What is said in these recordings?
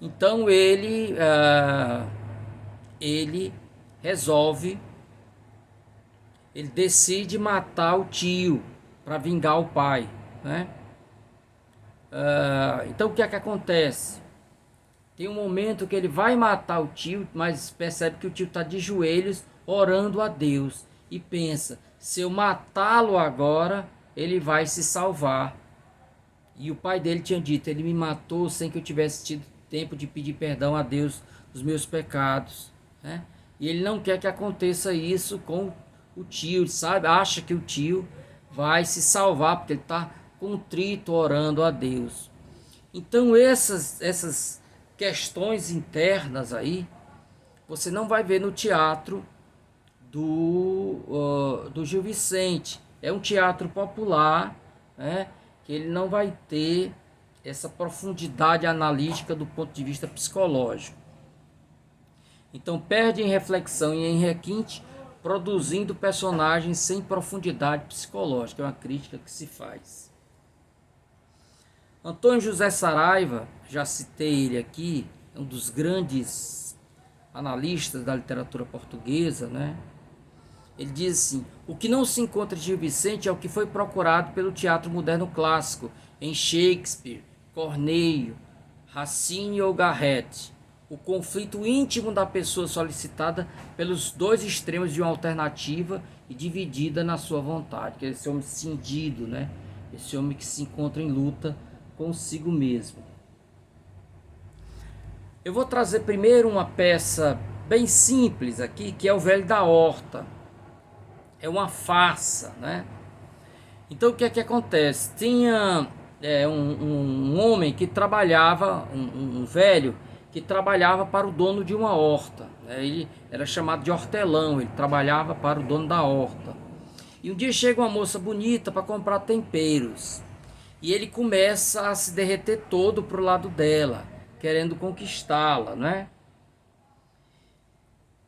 Então ele resolve, ele decide matar o tio para vingar o pai, né? Então o que é que acontece? Tem um momento que ele vai matar o tio, mas percebe que o tio está de joelhos orando a Deus e pensa: se eu matá-lo agora, ele vai se salvar. E o pai dele tinha dito: ele me matou sem que eu tivesse tido tempo de pedir perdão a Deus dos meus pecados, né? E ele não quer que aconteça isso com o tio, sabe? Acha que o tio vai se salvar porque ele está contrito orando a Deus. Então essas questões internas aí você não vai ver no teatro do Gil Vicente. É um teatro popular, né, que ele não vai ter essa profundidade analítica do ponto de vista psicológico. Então perde em reflexão e em requinte, produzindo personagens sem profundidade psicológica. É uma crítica que se faz. Antônio José Saraiva, já citei ele aqui, é um dos grandes analistas da literatura portuguesa, né? Ele diz assim: o que não se encontra de Gil Vicente é o que foi procurado pelo teatro moderno clássico em Shakespeare, Corneille, Racine ou Garrett. O conflito íntimo da pessoa solicitada pelos dois extremos de uma alternativa e dividida na sua vontade, que é esse homem cindido, né? Esse homem que se encontra em luta consigo mesmo. Eu vou trazer primeiro uma peça bem simples aqui, que é o Velho da Horta. É uma farsa, né? Então o que é que acontece? Tinha um homem que trabalhava, um velho que trabalhava para o dono de uma horta, né? Ele era chamado de hortelão, ele trabalhava para o dono da horta. E um dia chega uma moça bonita para comprar temperos. E ele começa a se derreter todo pro lado dela, querendo conquistá-la, né?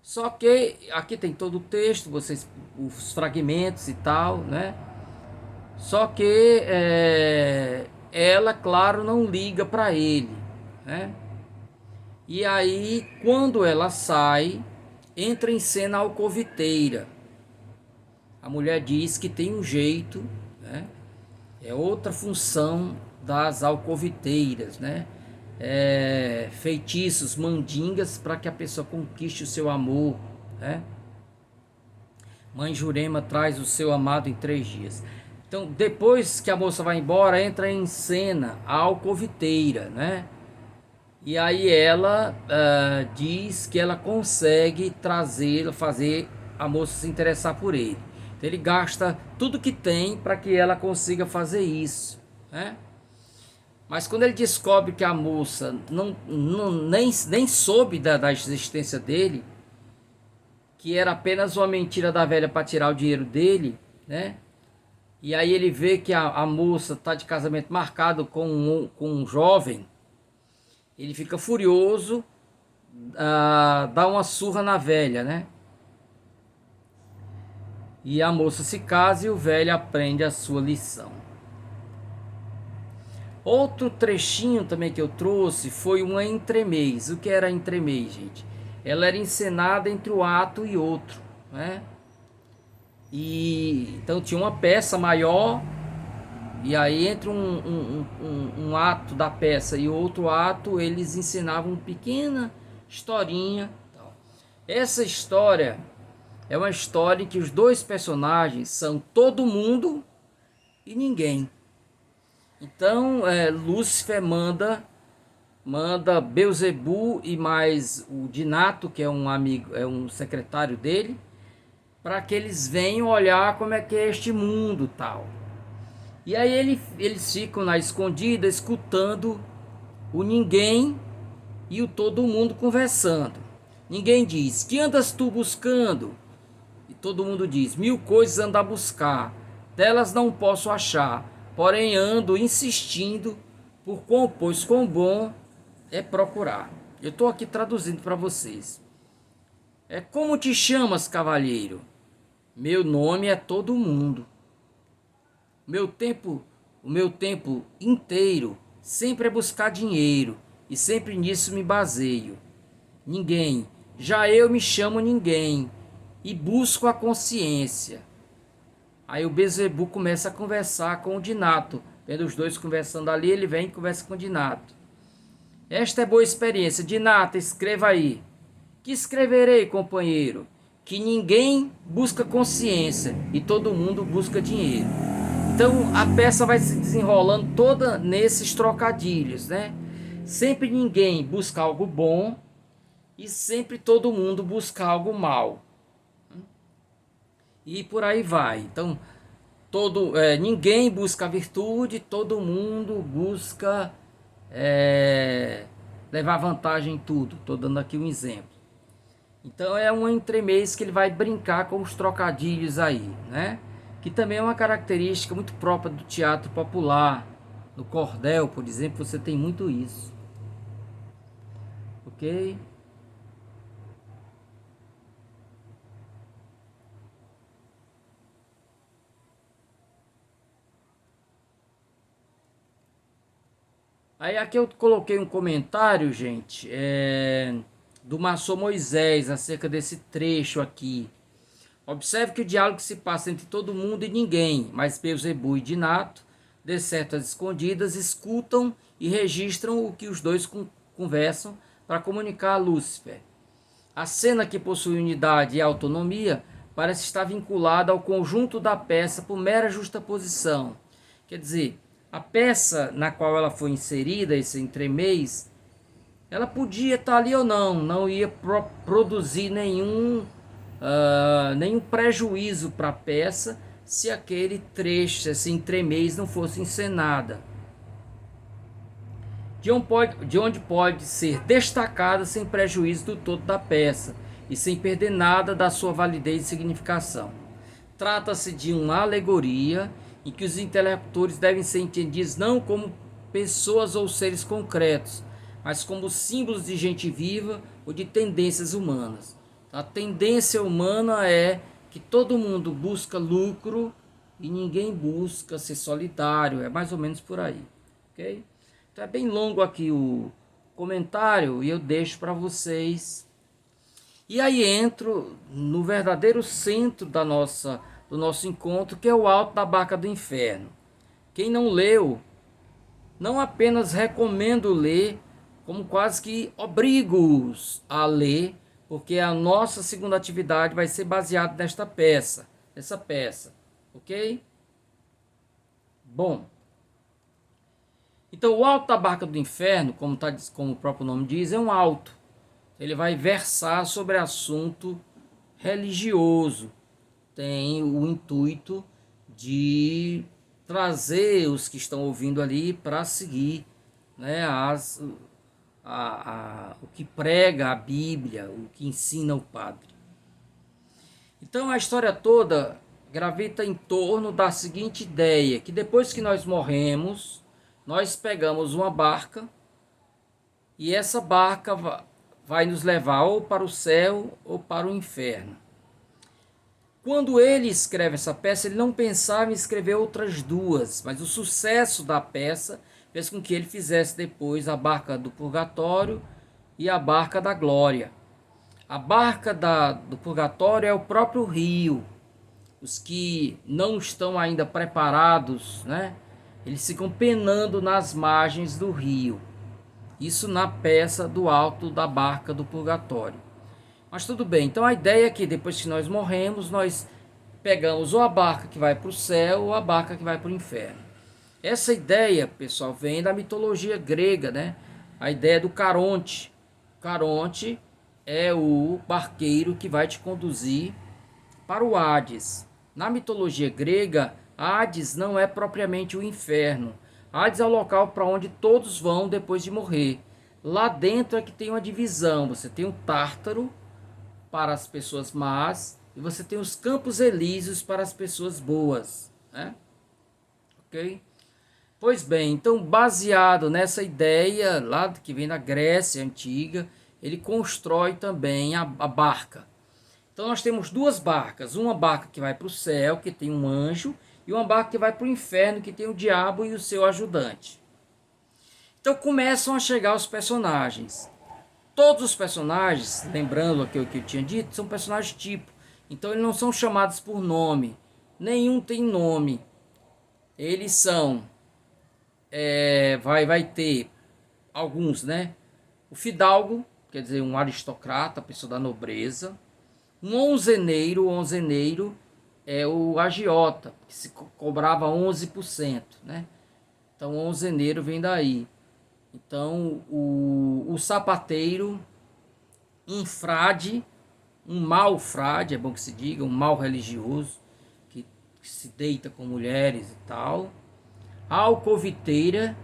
Só que aqui tem todo o texto, vocês, os fragmentos e tal, né? Só que ela, claro, não liga para ele, né? E aí, quando ela sai, entra em cena a alcoviteira. A mulher diz que tem um jeito, né? É outra função das alcoviteiras, né? Feitiços, mandingas para que a pessoa conquiste o seu amor, né? Mãe Jurema traz o seu amado em 3 dias. Então, depois que a moça vai embora, entra em cena a alcoviteira, né? E aí ela diz que ela consegue trazer, fazer a moça se interessar por ele. Então, ele gasta tudo que tem para que ela consiga fazer isso, né? Mas quando ele descobre que a moça nem soube da existência dele, que era apenas uma mentira da velha para tirar o dinheiro dele, né? E aí ele vê que a moça está de casamento marcado com um jovem, ele fica furioso, dá uma surra na velha, né? E a moça se casa e o velho aprende a sua lição. Outro trechinho também que eu trouxe foi uma entremês. O que era entremês, gente? Ela era encenada entre um ato e outro, né? E então tinha uma peça maior, e aí entre um ato da peça e outro ato eles ensinavam uma pequena historinha. Essa história é uma história em que os dois personagens são todo mundo e ninguém. Então Lúcifer manda Beelzebub e mais o Dinato, que é um amigo, é um secretário dele, para que eles venham olhar como é que é este mundo tal. E aí eles ficam na escondida escutando o ninguém e o todo mundo conversando. Ninguém diz: que andas tu buscando? E todo mundo diz: 1000 coisas ando a buscar, delas não posso achar, porém ando insistindo, pois quão bom é procurar. Eu estou aqui traduzindo para vocês. Como te chamas, cavalheiro? Meu nome é todo mundo. Meu tempo, o meu tempo inteiro sempre é buscar dinheiro e sempre nisso me baseio. Ninguém. Já eu me chamo ninguém e busco a consciência. Aí o Bezebu começa a conversar com o Dinato. Vendo os dois conversando ali, ele vem e conversa com o Dinato. Esta é boa experiência. Dinato, escreva aí. Que escreverei, companheiro? Que ninguém busca consciência e todo mundo busca dinheiro. Então a peça vai se desenrolando toda nesses trocadilhos, né? Sempre ninguém busca algo bom e sempre todo mundo busca algo mal. E por aí vai. Então ninguém busca a virtude, todo mundo busca levar vantagem em tudo. Estou dando aqui um exemplo. Então é um entremês que ele vai brincar com os trocadilhos aí, né? Que também é uma característica muito própria do teatro popular. No cordel, por exemplo, você tem muito isso. Ok? Aí aqui eu coloquei um comentário, gente, do Maçom Moisés, acerca desse trecho aqui. Observe que o diálogo se passa entre todo mundo e ninguém, mas Beelzebub e Dinato, de certas escondidas, escutam e registram o que os dois conversam para comunicar a Lúcifer. A cena, que possui unidade e autonomia, parece estar vinculada ao conjunto da peça por mera justaposição. Quer dizer, a peça na qual ela foi inserida, esse entremês, ela podia estar ali ou não ia produzir nenhum prejuízo para a peça se aquele trecho, esse entremês não fosse encenada. De onde pode ser destacada sem prejuízo do todo da peça e sem perder nada da sua validez e significação. Trata-se de uma alegoria em que os interlocutores devem ser entendidos não como pessoas ou seres concretos, mas como símbolos de gente viva ou de tendências humanas. A tendência humana é que todo mundo busca lucro e ninguém busca ser solidário, é mais ou menos por aí, ok? Então é bem longo aqui o comentário e eu deixo para vocês. E aí entro no verdadeiro centro do nosso encontro, que é o Alto da Barca do Inferno. Quem não leu, não apenas recomendo ler, como quase que obrigo-os a ler, porque a nossa segunda atividade vai ser baseada nessa peça, ok? Bom, então o Alto da Barca do Inferno, como o próprio nome diz, é um alto. Ele vai versar sobre assunto religioso. Tem o intuito de trazer os que estão ouvindo ali para seguir, né, o que prega a Bíblia, o que ensina o padre. Então a história toda gravita em torno da seguinte ideia, que depois que nós morremos, nós pegamos uma barca e essa barca vai nos levar ou para o céu ou para o inferno. Quando ele escreve essa peça, ele não pensava em escrever outras duas, mas o sucesso da peça fez com que ele fizesse depois a barca do purgatório e a barca da glória. A barca do purgatório é o próprio rio. Os que não estão ainda preparados, né, eles ficam penando nas margens do rio. Isso na peça do Alto da Barca do Purgatório. Mas tudo bem, então a ideia é que depois que nós morremos, nós pegamos ou a barca que vai para o céu ou a barca que vai para o inferno. Essa ideia, pessoal, vem da mitologia grega, né? A ideia do Caronte. Caronte é o barqueiro que vai te conduzir para o Hades. Na mitologia grega, Hades não é propriamente o inferno. Hades é o local para onde todos vão depois de morrer. Lá dentro é que tem uma divisão. Você tem o Tártaro para as pessoas más e você tem os Campos Elíseos para as pessoas boas, né? Ok? Pois bem, então baseado nessa ideia lá que vem da Grécia Antiga, ele constrói também a barca. Então nós temos duas barcas, uma barca que vai para o céu, que tem um anjo, e uma barca que vai para o inferno, que tem o diabo e o seu ajudante. Então começam a chegar os personagens. Todos os personagens, lembrando aquilo que eu tinha dito, são personagens tipo. Então eles não são chamados por nome. Nenhum tem nome. Eles são... vai ter alguns, né? O fidalgo, quer dizer, um aristocrata, pessoa da nobreza. Um onzeneiro, o onzeneiro é o agiota, que se cobrava 11%, né? Então o onzeneiro vem daí. Então o sapateiro, um frade, um mau frade, é bom que se diga, um mau religioso, que se deita com mulheres e tal. A alcoviteira,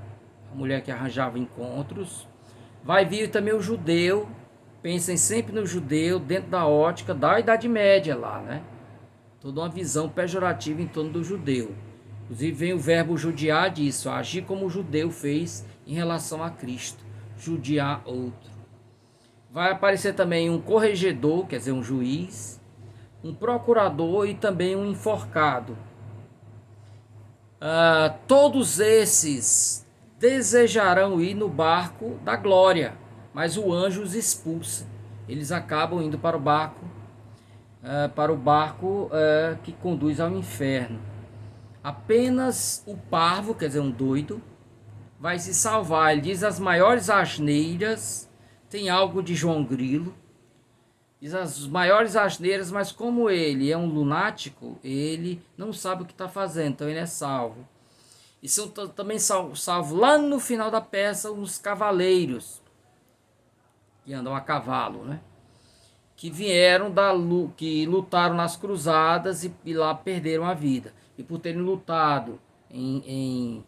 a mulher que arranjava encontros. Vai vir também o judeu. Pensem sempre no judeu dentro da ótica da Idade Média lá, né? Toda uma visão pejorativa em torno do judeu. Inclusive vem o verbo judiar disso, agir como o judeu fez em relação a Cristo, judiar outro. Vai aparecer também um corregedor, quer dizer, um juiz, um procurador e também um enforcado. Todos esses desejarão ir no barco da glória, mas o anjo os expulsa. Eles acabam indo para o barco que conduz ao inferno. Apenas o parvo, quer dizer, um doido, vai se salvar. Ele diz as maiores asneiras, tem algo de João Grilo, diz as maiores asneiras, mas como ele é um lunático, ele não sabe o que está fazendo, então ele é salvo. E são também salvos lá no final da peça os cavaleiros, que andam a cavalo, né? Que vieram que lutaram nas cruzadas e lá perderam a vida. E por terem lutado em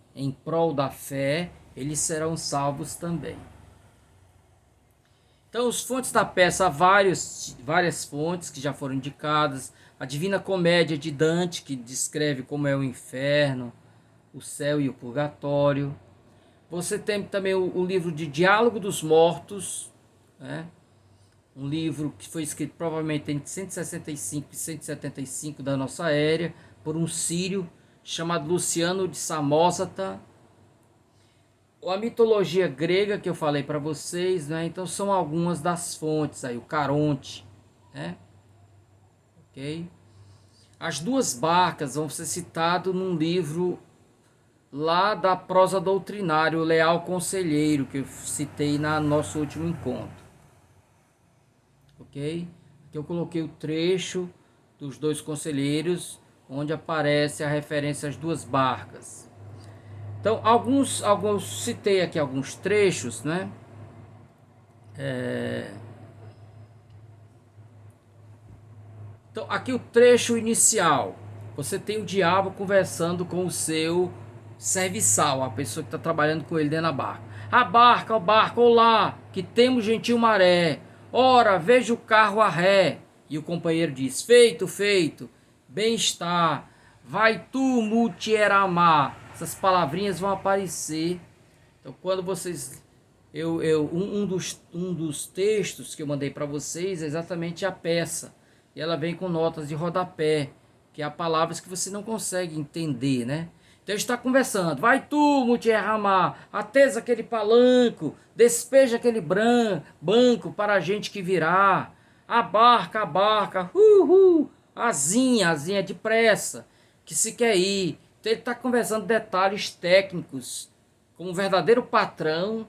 prol da fé, eles serão salvos também. Então, os fontes da peça, há várias fontes que já foram indicadas. A Divina Comédia de Dante, que descreve como é o inferno, o céu e o purgatório. Você tem também o livro de Diálogo dos Mortos, né? Um livro que foi escrito provavelmente entre 165 e 175 da nossa era, por um sírio chamado Luciano de Samosata. A mitologia grega que eu falei para vocês, né? Então são algumas das fontes aí, o Caronte, né? Ok? As duas barcas vão ser citadas num livro lá da prosa doutrinária, o Leal Conselheiro, que eu citei no nosso último encontro. Ok? Aqui eu coloquei o trecho dos dois conselheiros, onde aparece a referência às duas barcas. Então, alguns citei aqui alguns trechos, né? Então, aqui o trecho inicial. Você tem o diabo conversando com o seu serviçal, a pessoa que está trabalhando com ele dentro da barca. A barca, o barco, olá, que temos gentil maré. Ora, veja o carro a ré. E o companheiro diz, feito, feito, bem está. Vai tu, multieramar. Essas palavrinhas vão aparecer. Então, quando vocês... um dos textos que eu mandei para vocês é exatamente a peça. E ela vem com notas de rodapé, que há palavras que você não consegue entender, né? Então ele está conversando. Vai tu, multierramar, atesa aquele palanco, despeja aquele banco para a gente que virá. A barca, azinha depressa, que se quer ir. Então ele está conversando detalhes técnicos, com um verdadeiro patrão,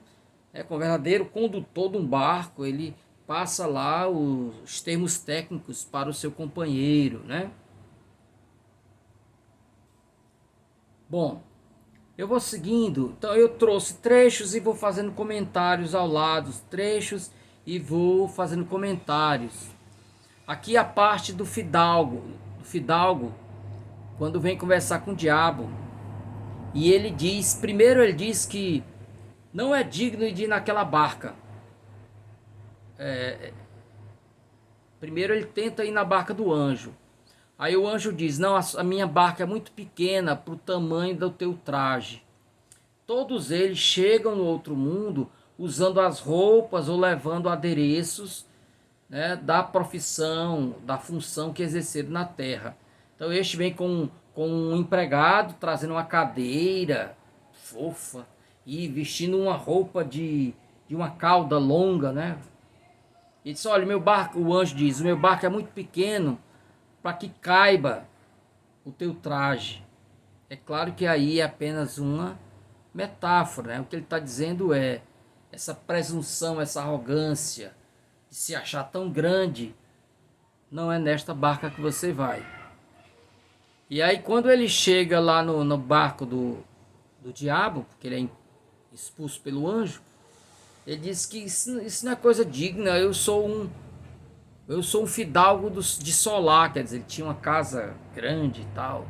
com um verdadeiro condutor de um barco. Ele passa lá os termos técnicos para o seu companheiro, né? Bom, eu vou seguindo. Então eu trouxe trechos e vou fazendo comentários ao lado, trechos e vou fazendo comentários. Aqui a parte do fidalgo, quando vem conversar com o diabo. E ele diz, primeiro ele diz que não é digno de ir naquela barca. Primeiro ele tenta ir na barca do anjo. Aí o anjo diz, não, a minha barca é muito pequena para o tamanho do teu traje. Todos eles chegam no outro mundo usando as roupas ou levando adereços, né, da profissão, da função que exerceram na terra. Então este vem com um empregado trazendo uma cadeira fofa e vestindo uma roupa de uma cauda longa, né? Ele disse, olha, meu barco, o anjo diz, o meu barco é muito pequeno para que caiba o teu traje. É claro que aí é apenas uma metáfora, né? O que ele está dizendo é essa presunção, essa arrogância de se achar tão grande, não é nesta barca que você vai. E aí quando ele chega lá no barco do diabo, porque ele é expulso pelo anjo, ele diz que isso não é coisa digna, eu sou um fidalgo de Solar, quer dizer, ele tinha uma casa grande e tal.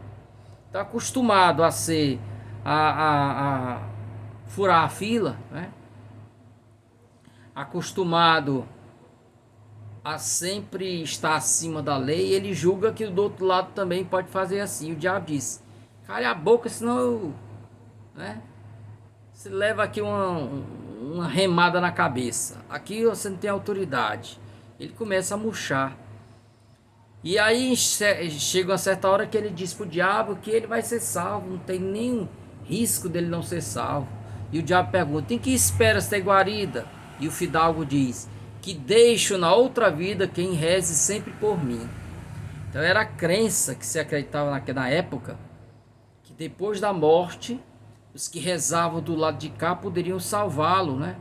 Está acostumado a ser, a furar a fila, né? Acostumado a sempre estar acima da lei, ele julga que do outro lado também pode fazer assim. O diabo diz, cala a boca, senão eu, né? Você leva aqui uma remada na cabeça. Aqui você não tem autoridade. Ele começa a murchar. E aí chega uma certa hora que ele diz pro diabo que ele vai ser salvo. Não tem nenhum risco dele não ser salvo. E o diabo pergunta, em que esperas ter guarida? E o fidalgo diz, que deixo na outra vida quem reze sempre por mim. Então era a crença que se acreditava na época, que depois da morte, os que rezavam do lado de cá poderiam salvá-lo, né?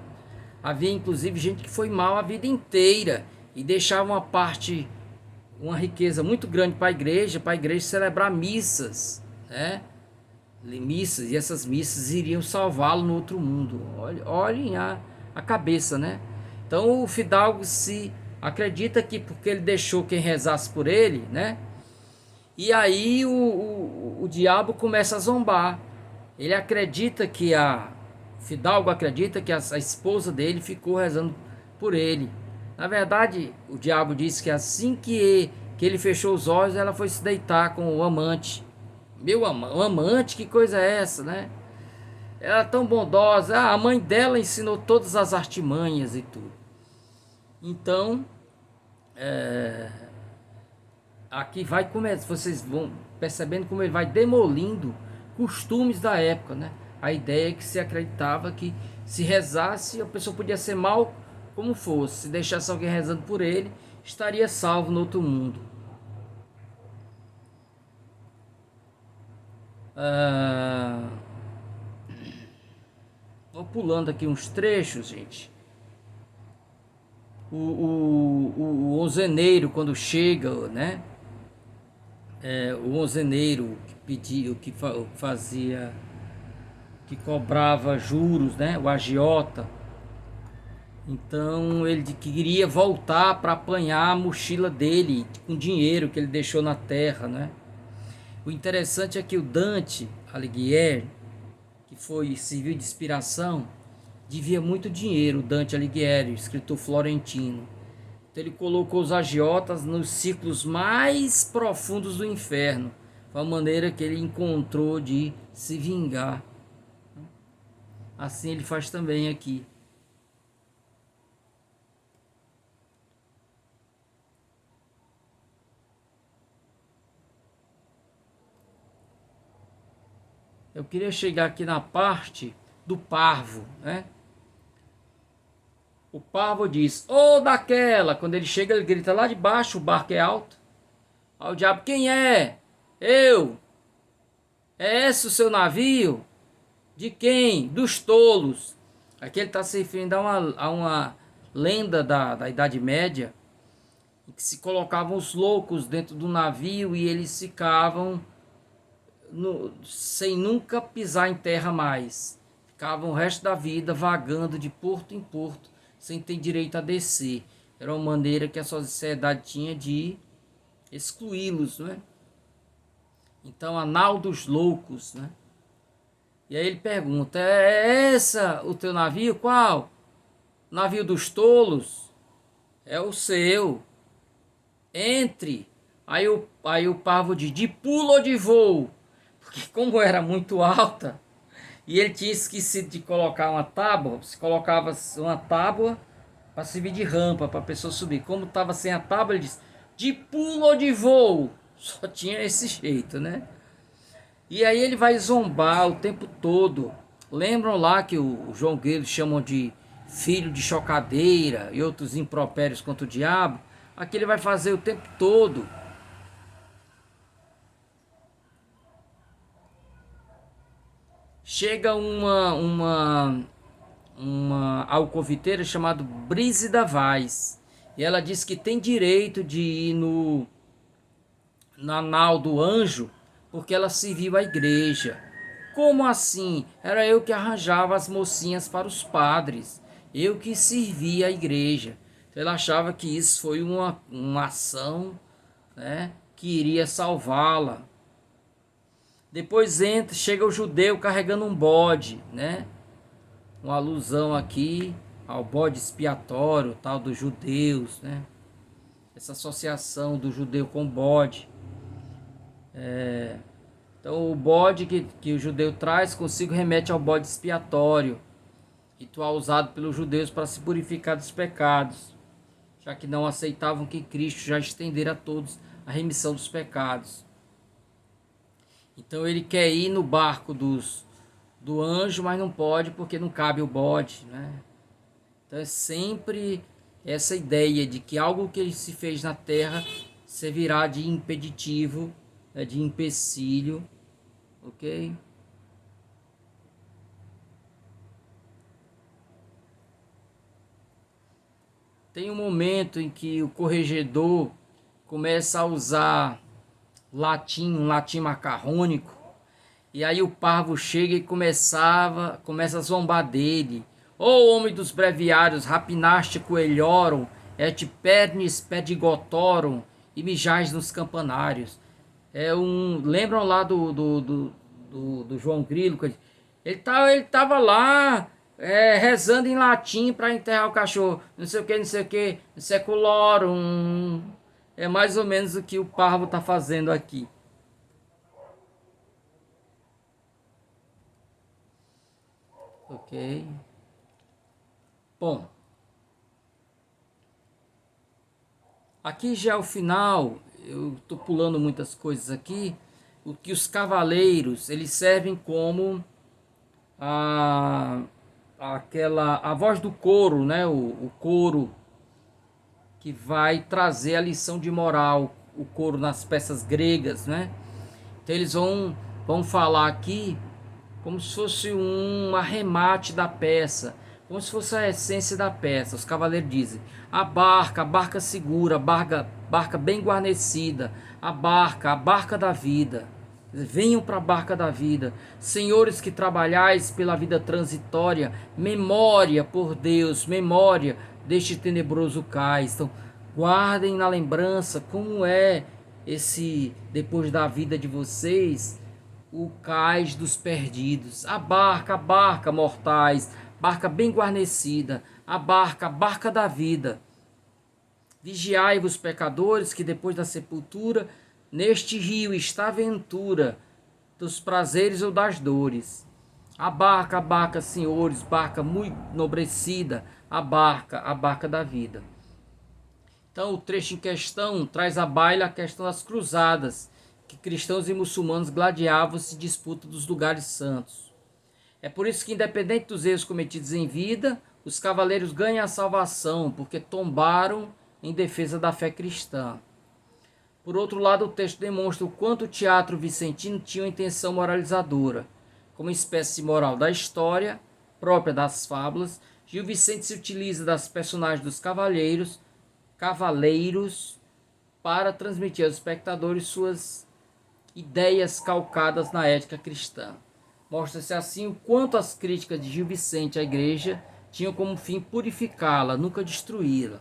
Havia inclusive gente que foi mal a vida inteira e deixava uma riqueza muito grande para a igreja celebrar missas, né? Missas, e essas missas iriam salvá-lo no outro mundo. Olhem a cabeça, né? Então o fidalgo se acredita que porque ele deixou quem rezasse por ele, né? E aí o diabo começa a zombar. Ele acredita que fidalgo acredita que a esposa dele ficou rezando por ele. Na verdade, o diabo disse que assim que ele fechou os olhos, ela foi se deitar com o amante. Meu amante, que coisa é essa, né? Ela é tão bondosa. A mãe dela ensinou todas as artimanhas e tudo. Então, aqui vai começar. Vocês vão percebendo como ele vai demolindo costumes da época, né? A ideia é que se acreditava que se rezasse, a pessoa podia ser mal como fosse. Se deixasse alguém rezando por ele, estaria salvo no outro mundo. Vou pulando aqui uns trechos, gente. O onzeneiro, quando chega, né? O onzeneiro que pediu, que fazia, que cobrava juros, né? O agiota. Então ele queria voltar para apanhar a mochila dele com dinheiro que ele deixou na terra, né? O interessante é que o Dante Alighieri, que serviu de inspiração, devia muito dinheiro. O Dante Alighieri, escritor florentino. Então ele colocou os agiotas nos ciclos mais profundos do inferno. Foi a maneira que ele encontrou de se vingar. Assim ele faz também aqui. Eu queria chegar aqui na parte do parvo, né? O parvo diz, ô daquela, quando ele chega ele grita lá de baixo, o barco é alto. Aí o diabo, quem é? Eu. É esse o seu navio? De quem? Dos tolos. Aqui ele está se referindo a uma lenda da Idade Média, em que se colocavam os loucos dentro do navio e eles ficavam sem nunca pisar em terra mais. Ficavam o resto da vida vagando de porto em porto, sem ter direito a descer. Era uma maneira que a sociedade tinha de excluí-los, né? Então, a nau dos loucos, né? E aí ele pergunta, é essa o teu navio? Qual? Navio dos tolos? É o seu. Entre. Aí o parvo diz, de pulo ou de voo? Porque como era muito alta, e ele tinha esquecido de colocar uma tábua, se colocava uma tábua para servir de rampa para a pessoa subir. Como estava sem a tábua, ele disse, de pulo ou de voo? Só tinha esse jeito, né? E aí ele vai zombar o tempo todo Lembram lá que o João Grilo chamam de filho de chocadeira e outros impropérios contra o diabo? Aqui ele vai fazer o tempo todo. Chega uma alcoviteira chamada Brígida Vaz. E ela diz que tem direito de ir na nau do anjo porque ela serviu à igreja. Como assim? Era eu que arranjava as mocinhas para os padres. Eu que servia à igreja. Então, ela achava que isso foi uma ação, né, que iria salvá-la. Depois chega o judeu carregando um bode, né? Uma alusão aqui ao bode expiatório, tal dos judeus, né? Essa associação do judeu com bode. Então o bode que o judeu traz consigo remete ao bode expiatório, ritual usado pelos judeus para se purificar dos pecados, já que não aceitavam que Cristo já estendera a todos a remissão dos pecados. Então ele quer ir no barco do anjo, mas não pode porque não cabe o bode, né? Então é sempre essa ideia de que algo que ele se fez na terra servirá de impeditivo, né, de empecilho, ok? Tem um momento em que o corregedor começa a usar um latim macarrônico, e aí o parvo chega e começa a zombar dele. Ô homem dos breviários, rapinaste coelhorum, et pernis pedigotorum, e mijais nos campanários. Lembram lá do João Grilo? Ele tava lá rezando em latim para enterrar o cachorro. Não sei o que, não sei o que, seculorum. É mais ou menos o que o parvo está fazendo aqui. Ok. Bom, aqui já é o final. Eu estou pulando muitas coisas aqui. O que os cavaleiros eles servem como a voz do coro, né? O coro que vai trazer a lição de moral, o coro nas peças gregas, né? Então eles vão falar aqui como se fosse um arremate da peça, como se fosse a essência da peça. Os cavaleiros dizem: a barca segura, barca bem guarnecida, a barca da vida. Venham para a barca da vida, senhores que trabalhais pela vida transitória, memória por Deus, memória deste tenebroso cais. Então, guardem na lembrança como é esse, depois da vida de vocês, o cais dos perdidos. A barca, mortais, barca bem guarnecida, a barca da vida. Vigiai-vos, pecadores, que depois da sepultura, neste rio está a ventura dos prazeres ou das dores. A barca, senhores, barca muito enobrecida, a barca da vida. Então, o trecho em questão traz à baila a questão das cruzadas, que cristãos e muçulmanos gladiavam-se em disputa dos lugares santos. É por isso que, independente dos erros cometidos em vida, os cavaleiros ganham a salvação, porque tombaram em defesa da fé cristã. Por outro lado, o texto demonstra o quanto o teatro vicentino tinha uma intenção moralizadora. Como espécie moral da história, própria das fábulas, Gil Vicente se utiliza das personagens dos cavaleiros para transmitir aos espectadores suas ideias calcadas na ética cristã. Mostra-se assim o quanto as críticas de Gil Vicente à igreja tinham como fim purificá-la, nunca destruí-la.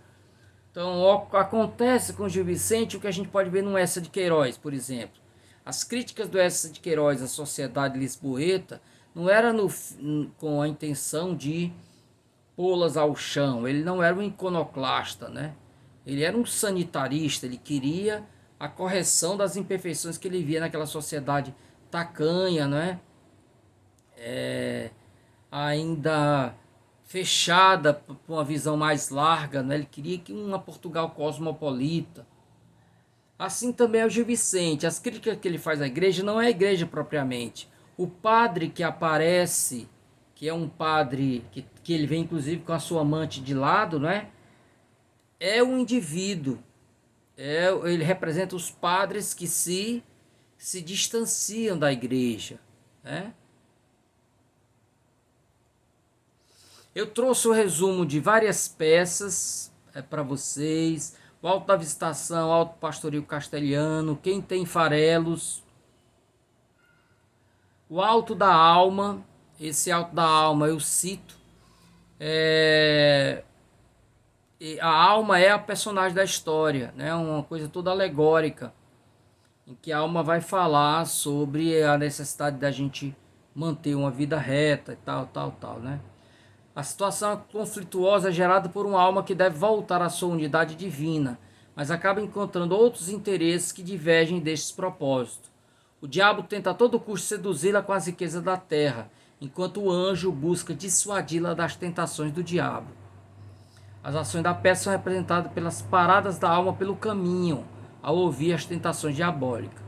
Então acontece com Gil Vicente o que a gente pode ver no Eça de Queiroz, por exemplo. As críticas do Eça de Queiroz à sociedade lisboeta não eram com a intenção de pô-las ao chão. Ele não era um iconoclasta, né? Ele era um sanitarista, ele queria a correção das imperfeições que ele via naquela sociedade tacanha, né? Ainda fechada por uma visão mais larga, né? Ele queria que uma Portugal cosmopolita. Assim também é o Gil Vicente. As críticas que ele faz à igreja não é a igreja propriamente. O padre que aparece que é um padre que ele vem inclusive com a sua amante de lado, não é? É um indivíduo, ele representa os padres que se distanciam da igreja, né? Eu trouxe o resumo de várias peças para vocês. O Alto da Visitação, Alto Pastoril Castelhano, Quem Tem Farelos, o Alto da Alma. Esse Alto da Alma eu cito. A alma é a personagem da história, né? Uma coisa toda alegórica, em que a alma vai falar sobre a necessidade da gente manter uma vida reta e tal, né? A situação conflituosa é gerada por uma alma que deve voltar à sua unidade divina, mas acaba encontrando outros interesses que divergem destes propósitos. O diabo tenta a todo custo seduzi-la com as riquezas da terra, enquanto o anjo busca dissuadi-la das tentações do diabo. As ações da peça são representadas pelas paradas da alma pelo caminho, ao ouvir as tentações diabólicas.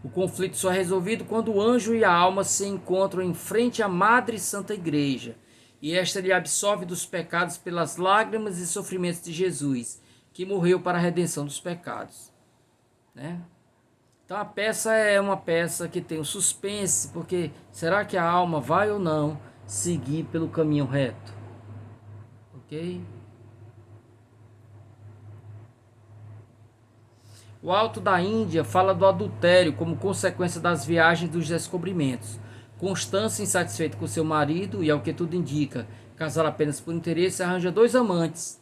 O conflito só é resolvido quando o anjo e a alma se encontram em frente à Madre Santa Igreja, e esta lhe absolve dos pecados pelas lágrimas e sofrimentos de Jesus, que morreu para a redenção dos pecados, né? Então a peça é uma peça que tem um suspense, porque será que a alma vai ou não seguir pelo caminho reto? Ok? O Alto da Índia fala do adultério como consequência das viagens dos descobrimentos. Constância, insatisfeita com seu marido e, ao que tudo indica, casar apenas por interesse, arranja 2 amantes